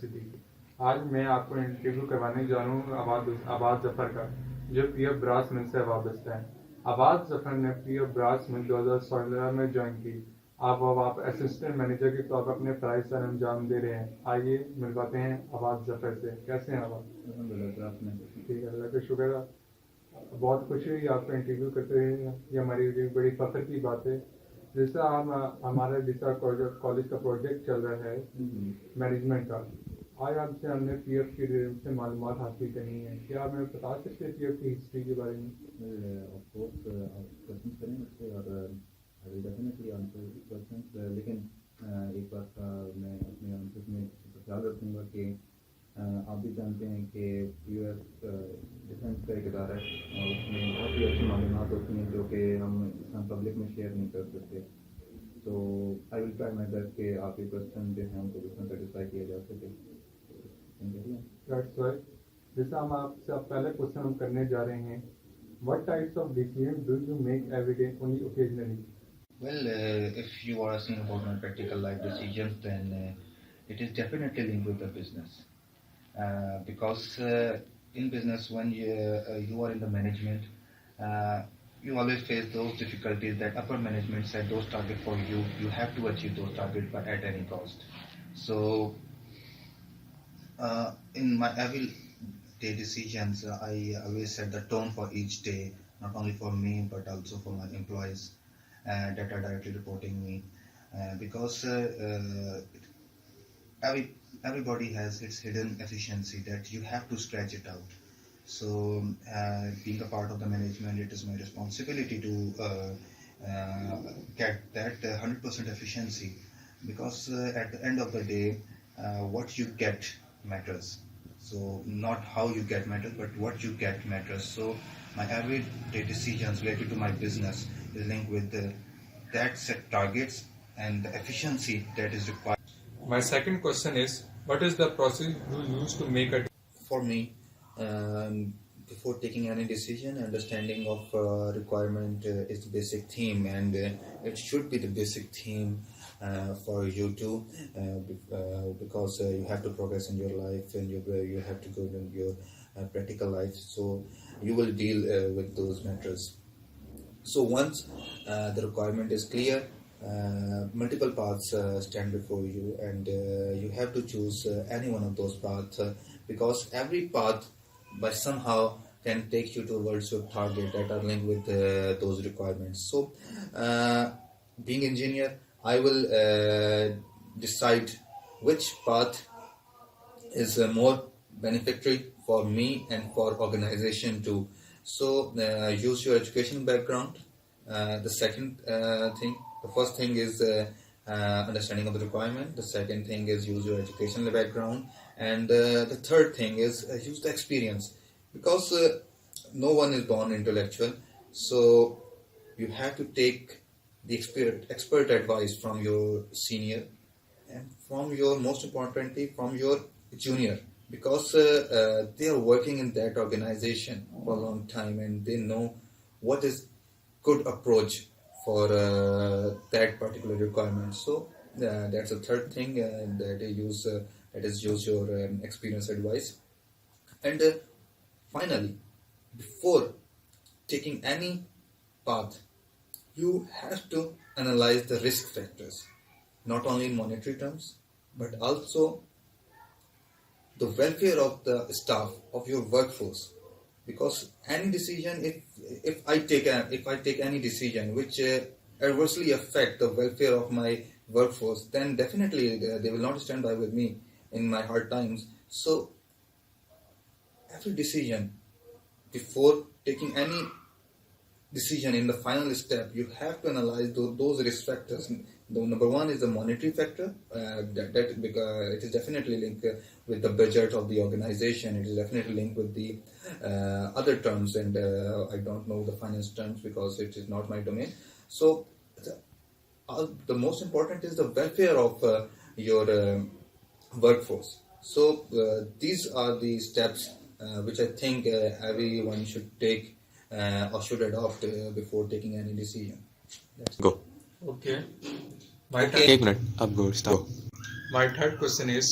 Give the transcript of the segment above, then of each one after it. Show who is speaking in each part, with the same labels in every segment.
Speaker 1: University की। आज मैं आपको इंटरव्यू करवाने जा रहा हूँ आबाद जफर का, जो पीएफ ब्रास मिल से वाबस्ता है। आबाद जफर ने पीएफ ब्रास मिल 2016 में ज्वाइन की। अब आप असिस्टेंट मैनेजर के तौर पर अपने फ़राइज़ सर अंजाम दे रहे हैं। आइए मिलवाते हैं आबाद जफर से। कैसे हैं आबाद? ठीक है, अल्लाह का शुक्र है। बहुत खुशी हुई आपका इंटरव्यू करते हुए, ये हमारी लिए बड़ी फख्र की बात है। जैसा हम हमारा जैसा कॉलेज का प्रोजेक्ट चल रहा है मैनेजमेंट का, आज आपसे हमने पीएफ की से मालूमात हासिल करनी है। क्या आप हमें बता सकते हैं पीएफ की हिस्ट्री के बारे में?
Speaker 2: ऑफ कोर्स आप क्वेश्चन करें मुझसे और I will definitely answer questions, लेकिन एक बात का मैं अपने आंसर में ख्याल रखूँगा कि आप भी जानते हैं कि यूएस डिफेंस का एक इदारा है और उसमें बहुत ही अच्छी मालूमात होती हैं जो कि हम पब्लिक में शेयर नहीं कर सकते। तो I will try my best कि आपके क्वेश्चन जो हैं उनको जितना सेटिस्फाई किया जा सके।
Speaker 1: That's right. जैसा हम आपसे अब पहले क्वेश्चन हम करने जा रहे हैं, what types of decisions do you make every day, only occasionally?
Speaker 2: Well, if you are asking about my practical life decisions, then it is definitely linked with the business. Because in business, when you are in the management, you always face those difficulties that upper management set those targets for you. You have to achieve those targets, but at any cost. So, in my everyday decisions, I always set the tone for each day, not only for me but also for my employees that are directly reporting me, because everybody has its hidden efficiency that you have to stretch it out. So being a part of the management, it is my responsibility to get that 100% efficiency, because at the end of the day, what you get matters. So not how you get matters, but what you get matters. So my everyday decisions related to my business is linked with that set targets and the efficiency that is required.
Speaker 1: My second question is, what is the process you use to make a
Speaker 2: For me, before taking any decision, understanding of requirement is the basic theme, and it should be the basic theme for you too, because you have to progress in your life and you have to go in your practical life, so you will deal with those matters. So once the requirement is clear, multiple paths stand before you, and you have to choose any one of those paths, because every path by somehow can take you towards your target that are linked with those requirements. So being engineer, I will decide which path is more beneficiary for me and for organization too. So use your education background. The second thing, the first thing is understanding of the requirement. The second thing is use your educational background, and the third thing is use the experience, because no one is born intellectual. So you have to take the expert advice from your senior, and from your, most importantly, from your junior, because they are working in that organization for a long time and they know what is good approach for that particular requirement. So that's the third thing, that is use your experience advice. And finally, before taking any path, you have to analyze the risk factors, not only in monetary terms, but also the welfare of the staff, of your workforce. Because any decision, if I take any decision which adversely affect the welfare of my workforce, then definitely they will not stand by with me in my hard times. So every decision, before taking any decision in the final step, you have to analyze those risk factors. The number one is the monetary factor. It is definitely linked with the budget of the organization. It is definitely linked with the other terms, and I don't know the finance terms because it is not my domain. So the most important is the welfare of your workforce. So these are the steps which I think everyone should take or should adopt before taking any decision.
Speaker 3: Go.
Speaker 1: Okay.
Speaker 3: एक minute अब गो start.
Speaker 1: My third question is,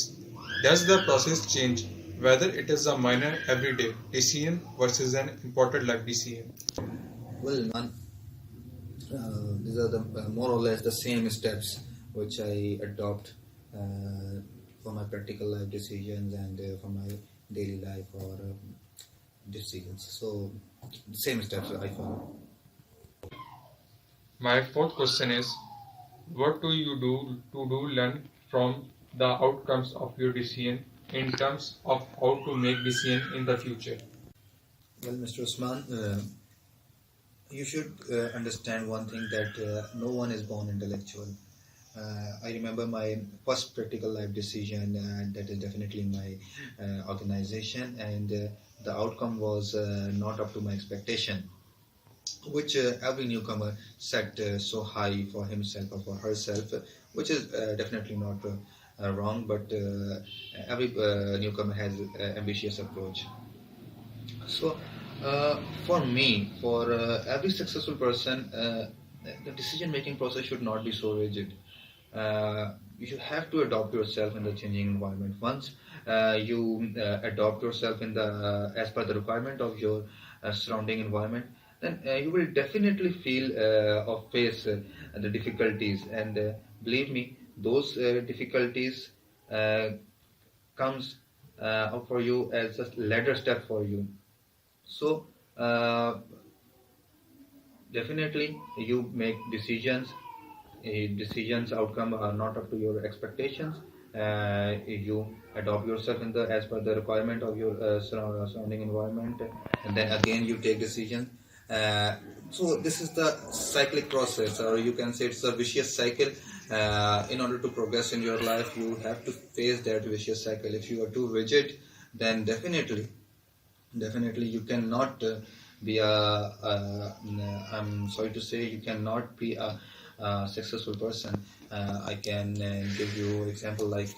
Speaker 1: Does the process change whether it is a minor everyday decision versus an important life decision?
Speaker 2: Well, these are the more or less the same steps which I adopt uh, for my practical life decisions and for my daily life or decisions. So, the same steps I follow.
Speaker 1: My fourth question is, what do you do to do learn from the outcomes of your decision in terms of how to make decision in the future?
Speaker 2: Well, Mr. Usman, you should understand one thing that no one is born intellectual. I remember my first practical life decision, and that is definitely my organization, and the outcome was not up to my expectation, which every newcomer set so high for himself or for herself, which is definitely not wrong, but every newcomer has an ambitious approach. So, for me, for every successful person, the decision making process should not be so rigid. You should have to adopt yourself in the changing environment. Once you adopt yourself in the as per the requirement of your surrounding environment, then you will definitely feel or face the difficulties. And believe me, those difficulties uh, comes up for you as a ladder step for you. So definitely you make decisions. Decisions outcome are not up to your expectations. You adopt yourself in the as per the requirement of your surrounding environment, and then again you take decisions. Uh, so this is the cyclic process, or you can say it's a vicious cycle. In order to progress in your life, you have to face that vicious cycle. If you are too rigid, then definitely you cannot be I'm sorry to say, you cannot be a successful person. I can give you example like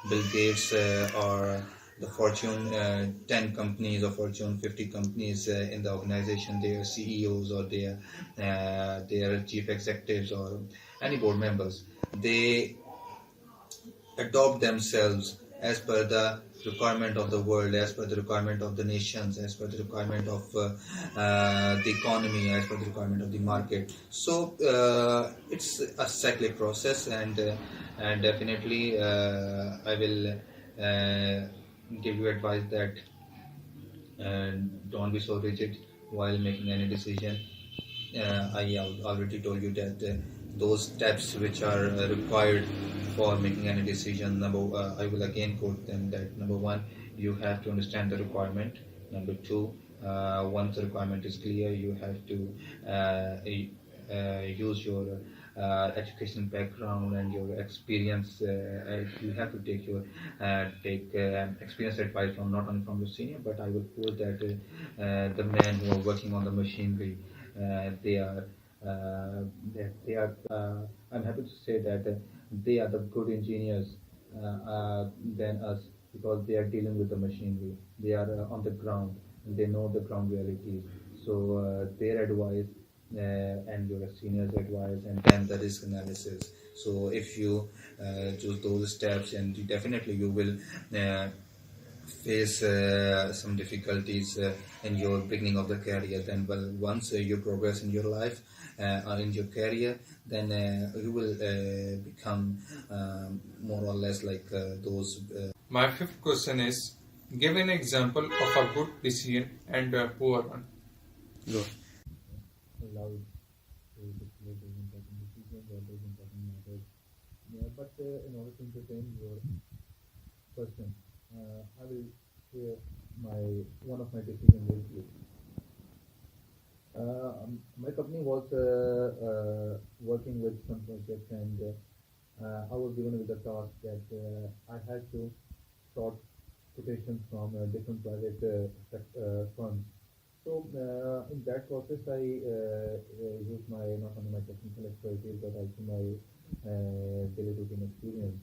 Speaker 2: Bill Gates or the Fortune 10 companies or Fortune 50 companies in the organization, their CEOs or their chief executives or any board members. They adopt themselves as per the requirement of the world, as per the requirement of the nations, as per the requirement of the economy, as per the requirement of the market. So it's a cyclic process, and definitely I will give you advice that don't be so rigid while making any decision. I already told you that those steps which are required for making any decision. I will again quote them. That number one, you have to understand the requirement. Number two, once the requirement is clear, you have to use your education background and your experience. You have to take experience advice from not only from your senior, but I will quote that the men who are working on the machinery, they are they are I'm happy to say that they are the good engineers than us, because they are dealing with the machinery. They are on the ground, and they know the ground realities. So their advice and your seniors advice, and then the risk analysis. So if you choose those steps, and definitely you will face some difficulties in your beginning of the career. Then, well, once you progress in your life or in your career, then you will become more or less like those.
Speaker 1: My fifth question is, give an example of a good decision and a poor one.
Speaker 2: Go. Allowed to display those important decisions or those important matters. Yeah, but in order to entertain your question, I will share my one of my decisions with you. My company was working with some projects, and I was given with the task that I had to sort quotations from different private firms. So in that process, I used my not only my technical expertise but also my daily routine experience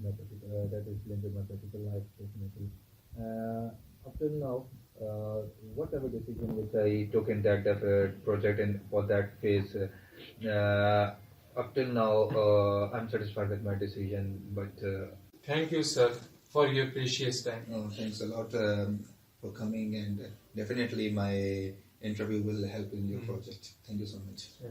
Speaker 2: that is linked with my practical life, definitely. Up till now, whatever decision which I took in that project and for that phase, up till now, I'm satisfied with my decision. But
Speaker 1: Thank you, sir, for your precious time.
Speaker 2: Oh, thanks a lot for coming, and definitely my interview will help in your project. Thank you so much.
Speaker 1: Yeah.